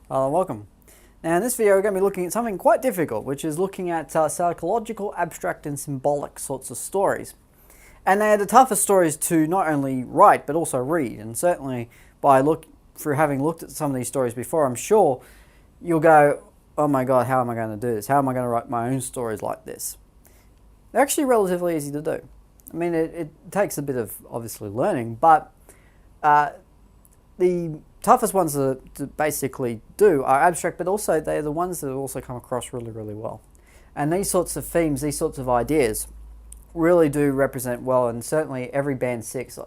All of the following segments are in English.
Welcome. Now in this video we're going to be looking at something quite difficult, which is looking at psychological, abstract and symbolic sorts of stories. And they are the toughest stories to not only write but also read, and certainly through having looked at some of these stories before, I'm sure you'll go, oh my god, how am I going to do this? How am I going to write my own stories like this? They're actually relatively easy to do. I mean, it takes a bit of obviously learning, but the toughest ones to basically do are abstract, but also they're the ones that also come across really, really well. And these sorts of themes, these sorts of ideas really do represent well, and certainly every Band 6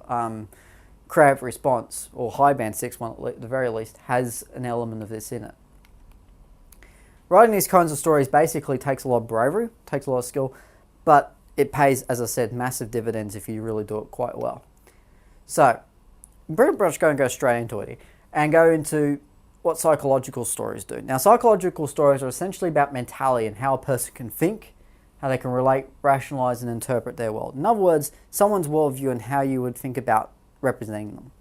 creative response, or high Band 6 one at the very least, has an element of this in it. Writing these kinds of stories basically takes a lot of bravery, takes a lot of skill, but it pays, as I said, massive dividends if you really do it quite well. So, I'm pretty much going to go straight into it and go into what psychological stories do. Now, psychological stories are essentially about mentality and how a person can think, how they can relate, rationalise and interpret their world. In other words, someone's worldview and how you would think about representing them.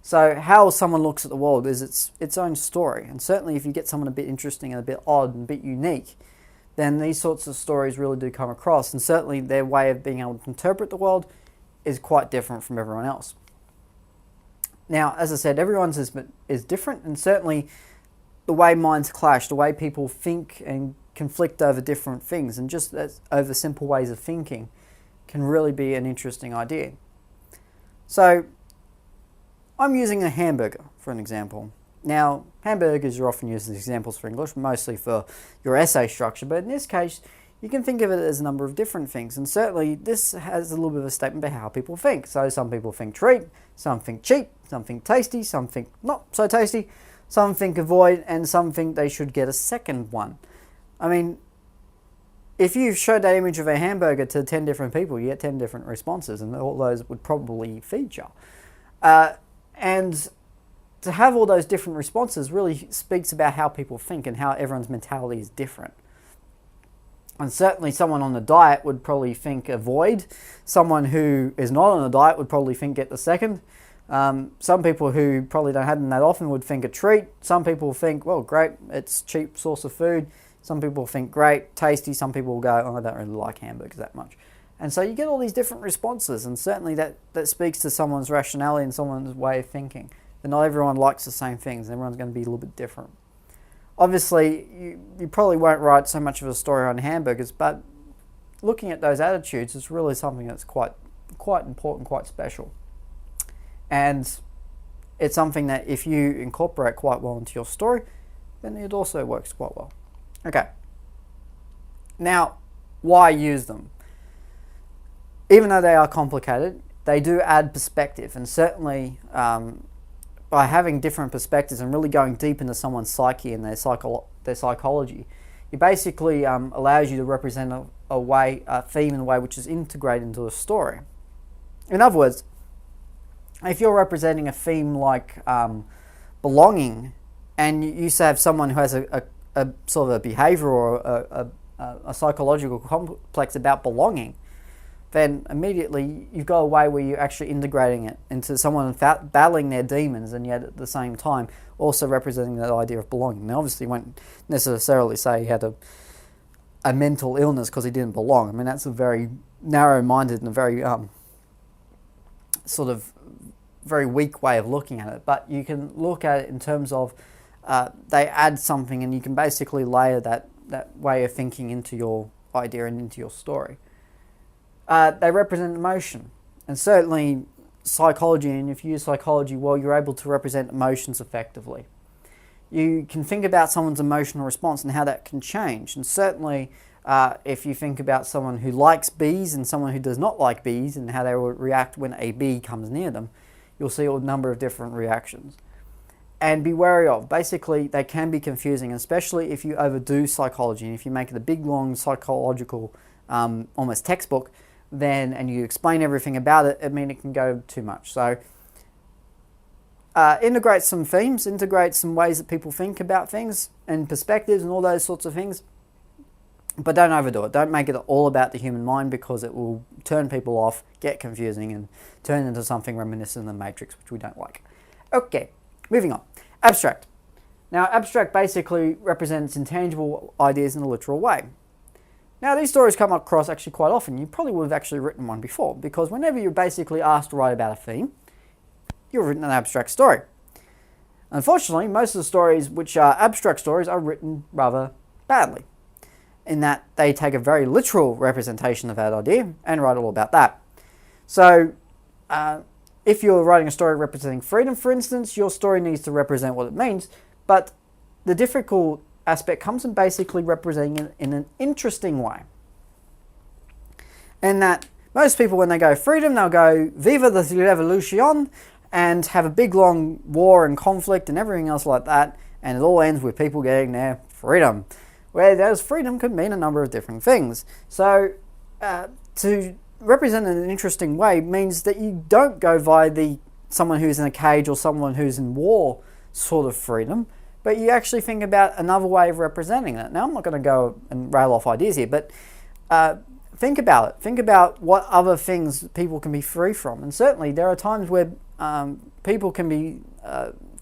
So how someone looks at the world is its own story. And certainly if you get someone a bit interesting and a bit odd and a bit unique, then these sorts of stories really do come across. And certainly their way of being able to interpret the world is quite different from everyone else. Now, as I said, everyone's is different, and certainly the way minds clash, the way people think and conflict over different things, and just over simple ways of thinking, can really be an interesting idea. So, I'm using a hamburger for an example. Now, hamburgers are often used as examples for English, mostly for your essay structure, but in this case, you can think of it as a number of different things, and certainly this has a little bit of a statement about how people think. So some people think treat, some think cheap, some think tasty, some think not so tasty, some think avoid, and some think they should get a second one. I mean, if you showed that image of a hamburger to 10 different people, you get 10 different responses, and all those would probably feature. And to have all those different responses really speaks about how people think and how everyone's mentality is different. And certainly someone on a diet would probably think avoid. Someone who is not on a diet would probably think get the second. Some people who probably don't have them that often would think a treat. Some people think, well, great, it's a cheap source of food. Some people think great, tasty. Some people will go, oh, I don't really like hamburgers that much. And so you get all these different responses, and certainly that speaks to someone's rationality and someone's way of thinking. That not everyone likes the same things, and everyone's going to be a little bit different. Obviously, you probably won't write so much of a story on hamburgers, but looking at those attitudes is really something that's quite important, quite special. And it's something that if you incorporate quite well into your story, then it also works quite well. Okay. Now, why use them? Even though they are complicated, they do add perspective, and certainly by having different perspectives and really going deep into someone's psyche and their psychology, it basically allows you to represent a theme in a way which is integrated into a story. In other words, if you're representing a theme like belonging, and you say have someone who has a sort of a behavior or a psychological complex about belonging, then immediately you've got a way where you're actually integrating it into someone battling their demons, and yet at the same time also representing that idea of belonging. Now, obviously, you won't necessarily say he had a mental illness because he didn't belong. I mean, that's a very narrow-minded and a very sort of very weak way of looking at it. But you can look at it in terms of they add something, and you can basically layer that way of thinking into your idea and into your story. They represent emotion, and certainly psychology, and if you use psychology well, you're able to represent emotions effectively. You can think about someone's emotional response and how that can change, and certainly if you think about someone who likes bees and someone who does not like bees and how they will react when a bee comes near them, you'll see a number of different reactions. And be wary of, basically they can be confusing, especially if you overdo psychology, and if you make it a big long psychological almost textbook, and you explain everything about it, it can go too much. So integrate some themes, integrate some ways that people think about things and perspectives and all those sorts of things, but don't overdo it. Don't make it all about the human mind, because it will turn people off, get confusing, and turn into something reminiscent of the Matrix, which we don't like. Okay, moving on. Abstract. Now, abstract basically represents intangible ideas in a literal way. Now, these stories come across actually quite often. You probably would have actually written one before, because whenever you're basically asked to write about a theme, you've written an abstract story. Unfortunately, most of the stories which are abstract stories are written rather badly, in that they take a very literal representation of that idea and write all about that. So, if you're writing a story representing freedom, for instance, your story needs to represent what it means, but the difficult aspect comes in basically representing it in an interesting way. And that most people, when they go freedom, they'll go Viva the Revolution and have a big long war and conflict and everything else like that, and it all ends with people getting their freedom. Whereas freedom could mean a number of different things. So to represent it in an interesting way means that you don't go via someone who's in a cage or someone who's in war sort of freedom, but you actually think about another way of representing it. Now, I'm not going to go and rail off ideas here, but think about it. Think about what other things people can be free from. And certainly there are times where people can be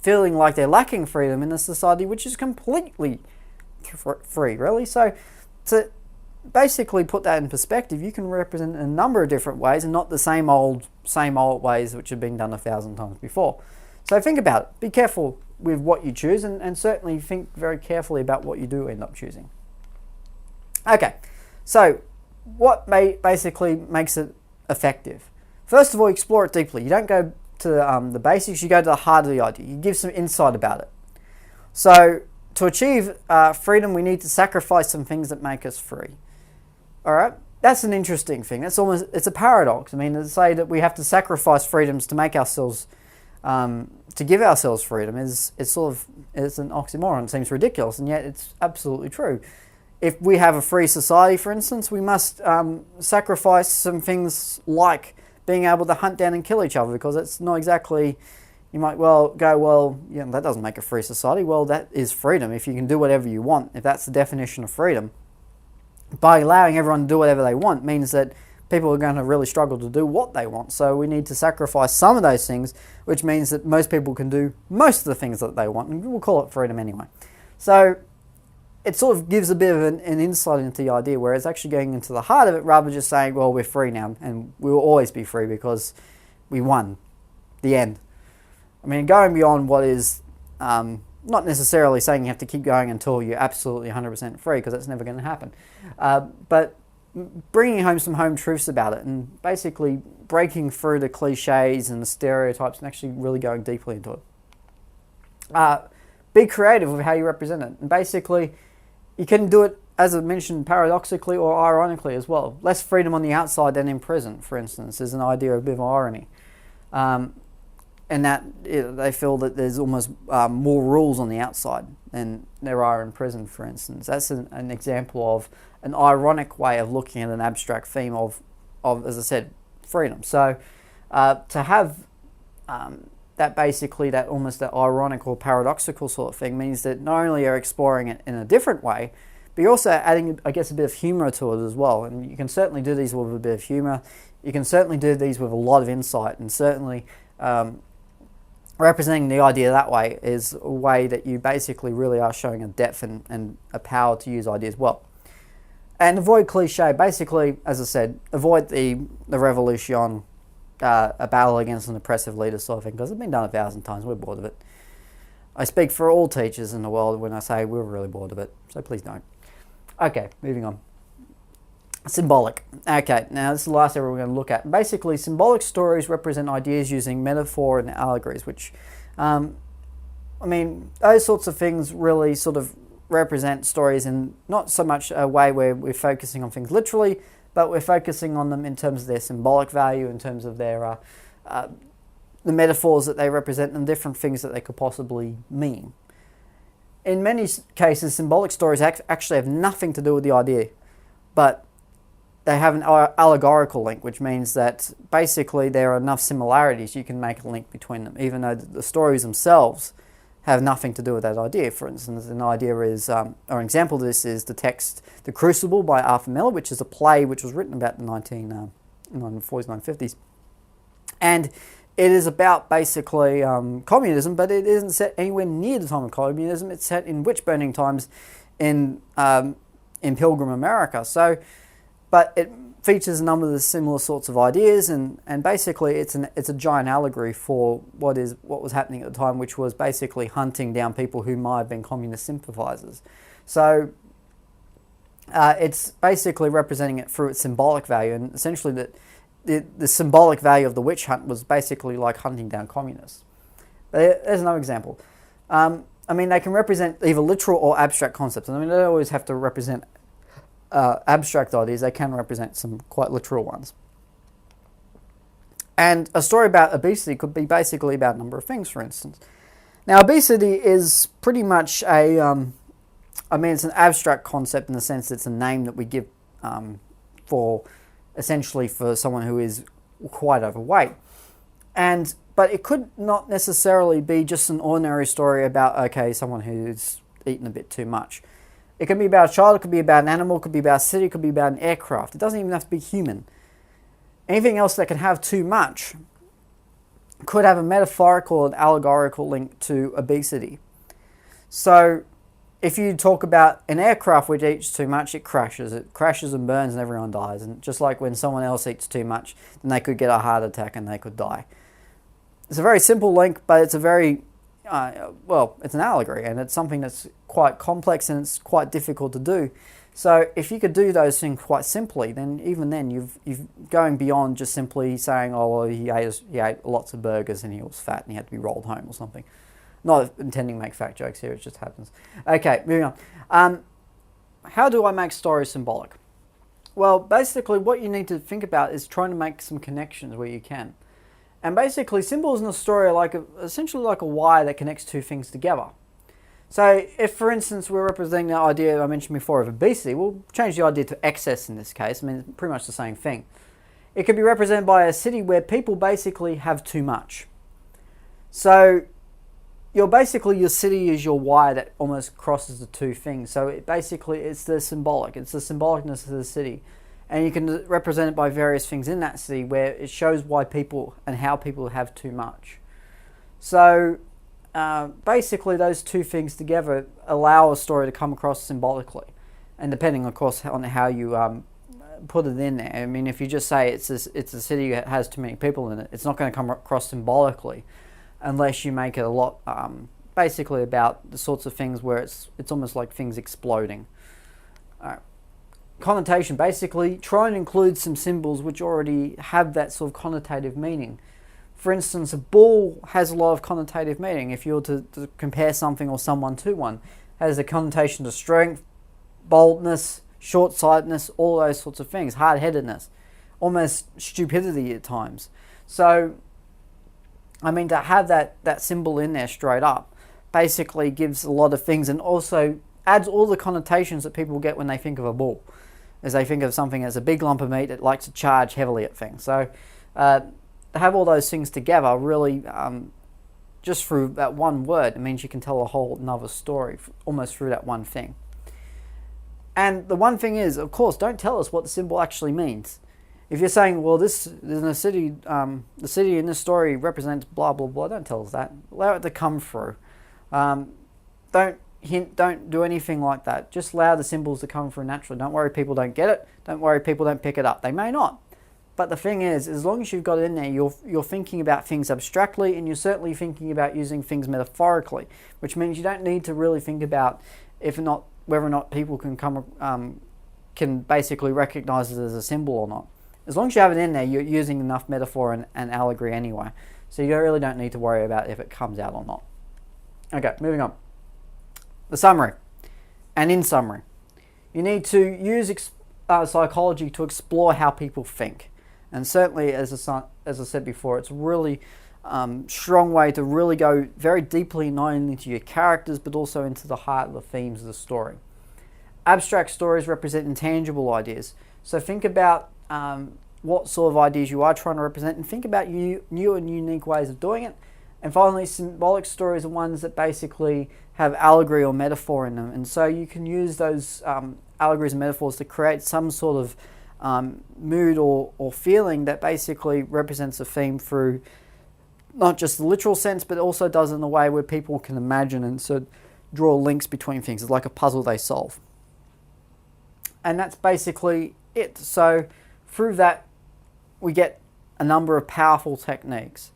feeling like they're lacking freedom in a society which is completely free, really. So to basically put that in perspective, you can represent it in a number of different ways and not the same old ways which have been done 1,000 times before. So think about it. Be careful with what you choose, and certainly think very carefully about what you do end up choosing. Okay, so what basically makes it effective? First of all, explore it deeply. You don't go to the basics, you go to the heart of the idea. You give some insight about it. So to achieve freedom, we need to sacrifice some things that make us free. All right, that's an interesting thing. It's a paradox. I mean, to say that we have to sacrifice freedoms to make ourselves to give ourselves freedom it's an oxymoron. It seems ridiculous, and yet it's absolutely true. If we have a free society, for instance, we must sacrifice some things like being able to hunt down and kill each other, because it's not exactly, you might that doesn't make a free society. Well, that is freedom. If you can do whatever you want, if that's the definition of freedom, by allowing everyone to do whatever they want means that people are going to really struggle to do what they want. So we need to sacrifice some of those things, which means that most people can do most of the things that they want, and we'll call it freedom anyway. So it sort of gives a bit of an insight into the idea, where it's actually going into the heart of it, rather than just saying, well, we're free now, and we will always be free because we won. The end. I mean, going beyond what is not necessarily saying you have to keep going until you're absolutely 100% free, because that's never going to happen. But bringing home some home truths about it, and basically breaking through the cliches and the stereotypes, and actually really going deeply into it. Be creative with how you represent it. And basically, you can do it, as I mentioned, paradoxically or ironically as well. Less freedom on the outside than in prison, for instance, is an idea of a bit of irony. And that they feel that there's almost more rules on the outside than there are in prison, for instance. That's an example of an ironic way of looking at an abstract theme of as I said, freedom. So to have that almost that ironic or paradoxical sort of thing means that not only are you exploring it in a different way, but you're also adding, I guess, a bit of humour to it as well. And you can certainly do these with a bit of humour. You can certainly do these with a lot of insight, and certainly representing the idea that way is a way that you basically really are showing a depth and a power to use ideas well. And avoid cliche. Basically, as I said, avoid the revolution, a battle against an oppressive leader sort of thing, because it's been done 1,000 times. We're bored of it. I speak for all teachers in the world when I say we're really bored of it, so please don't. Okay, moving on. Symbolic. Okay, now this is the last area we're going to look at. Basically, symbolic stories represent ideas using metaphor and allegories, which, those sorts of things really sort of represent stories in not so much a way where we're focusing on things literally, but we're focusing on them in terms of their symbolic value, in terms of their the metaphors that they represent and different things that they could possibly mean. In many cases, symbolic stories actually have nothing to do with the idea, but they have an allegorical link, which means that basically there are enough similarities you can make a link between them, even though the stories themselves have nothing to do with that idea. For instance, an idea is, or an example of this is the text The Crucible by Arthur Miller, which is a play which was written about the 1940s, 1950s. And it is about basically communism, but it isn't set anywhere near the time of communism. It's set in witch burning times in Pilgrim America. So, but it features a number of the similar sorts of ideas, and basically it's a giant allegory for what was happening at the time, which was basically hunting down people who might have been communist sympathizers. So it's basically representing it through its symbolic value, and essentially that the symbolic value of the witch hunt was basically like hunting down communists. There's another example. They can represent either literal or abstract concepts. They don't always have to represent abstract ideas. They can represent some quite literal ones. And a story about obesity could be basically about a number of things, for instance. Now, obesity is pretty much it's an abstract concept in the sense that it's a name that we give for someone who is quite overweight. But it could not necessarily be just an ordinary story about, someone who's eaten a bit too much. It could be about a child, it could be about an animal, it could be about a city, it could be about an aircraft. It doesn't even have to be human. Anything else that can have too much could have a metaphorical and allegorical link to obesity. So if you talk about an aircraft which eats too much, it crashes and burns and everyone dies. And just like when someone else eats too much, then they could get a heart attack and they could die. It's a very simple link, but it's a very, it's an allegory, and it's something that's quite complex and it's quite difficult to do. So if you could do those things quite simply, then even then you've going beyond just simply saying, he ate lots of burgers and he was fat and he had to be rolled home or something. Not intending to make fat jokes here, it just happens. Okay, moving on. How do I make stories symbolic? Well, basically what you need to think about is trying to make some connections where you can. And basically symbols in a story are essentially like a wire that connects two things together. So if, for instance, we're representing the idea I mentioned before of obesity, we'll change the idea to excess in this case. It's pretty much the same thing. It could be represented by a city where people basically have too much. So your city is your wire that almost crosses the two things. So it's the symbolic. It's the symbolicness of the city. And you can represent it by various things in that city where it shows why people and how people have too much. So basically those two things together allow a story to come across symbolically. And depending, of course, on how you put it in there. I mean, if you just say it's a city that has too many people in it, it's not going to come across symbolically unless you make it a lot basically about the sorts of things where it's almost like things exploding. Connotation, basically try and include some symbols which already have that sort of connotative meaning. For instance, a bull has a lot of connotative meaning. If you were to compare something or someone to one, it has a connotation to strength, boldness, short-sightedness, all those sorts of things, hard-headedness, almost stupidity at times. So, to have that symbol in there straight up basically gives a lot of things and also adds all the connotations that people get when they think of a bull, as they think of something as a big lump of meat that likes to charge heavily at things. So to have all those things together really, just through that one word, it means you can tell a whole another story almost through that one thing. And the one thing is, of course, don't tell us what the symbol actually means. If you're saying, well, the city in this story represents blah, blah, blah, don't tell us that. Allow it to come through. Don't do anything like that. Just allow the symbols to come through naturally. Don't worry people don't get it. Don't worry people don't pick it up. They may not. But the thing is, as long as you've got it in there, you're thinking about things abstractly, and you're certainly thinking about using things metaphorically, which means you don't need to really think about whether or not people can basically recognize it as a symbol or not. As long as you have it in there, you're using enough metaphor and allegory anyway. So you really don't need to worry about if it comes out or not. Okay, moving on. The summary. And in summary, you need to use psychology to explore how people think. And certainly, as I said before, it's a really strong way to really go very deeply not only into your characters, but also into the heart of the themes of the story. Abstract stories represent intangible ideas. So think about what sort of ideas you are trying to represent, and think about new and unique ways of doing it. And finally, symbolic stories are ones that basically have allegory or metaphor in them. And so you can use those allegories and metaphors to create some sort of mood or feeling that basically represents a theme through not just the literal sense, but also does it in a way where people can imagine and so draw links between things. It's like a puzzle they solve. And that's basically it. So through that, we get a number of powerful techniques.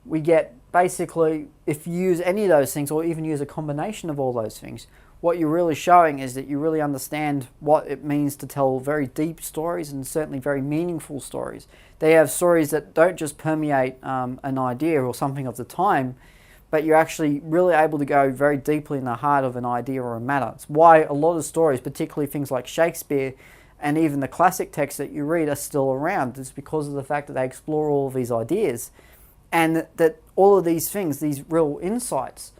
We get basically, if you use any of those things, or even use a combination of all those things, what you're really showing is that you really understand what it means to tell very deep stories, and certainly very meaningful stories. They have stories that don't just permeate an idea or something of the time, but you're actually really able to go very deeply in the heart of an idea or a matter. It's why a lot of stories, particularly things like Shakespeare and even the classic texts that you read, are still around. It's because of the fact that they explore all of these ideas, and that all of these things, these real insights,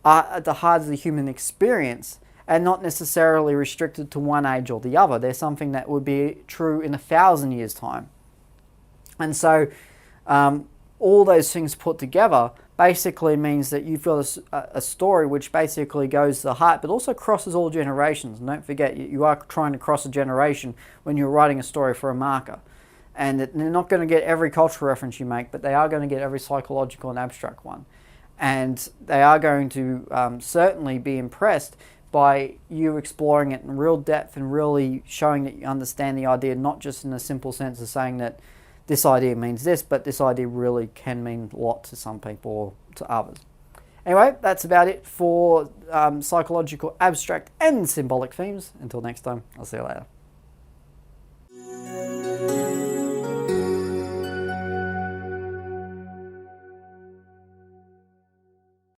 are at the heart of the human experience, and not necessarily restricted to one age or the other. They're something that would be true in 1,000 years' time. And so all those things put together basically means that you've got a story which basically goes to the heart, but also crosses all generations. And don't forget, you are trying to cross a generation when you're writing a story for a marker. And they're not going to get every cultural reference you make, but they are going to get every psychological and abstract one. And they are going to certainly be impressed by you exploring it in real depth and really showing that you understand the idea, not just in a simple sense of saying that this idea means this, but this idea really can mean a lot to some people or to others. Anyway, that's about it for psychological, abstract and symbolic themes. Until next time, I'll see you later.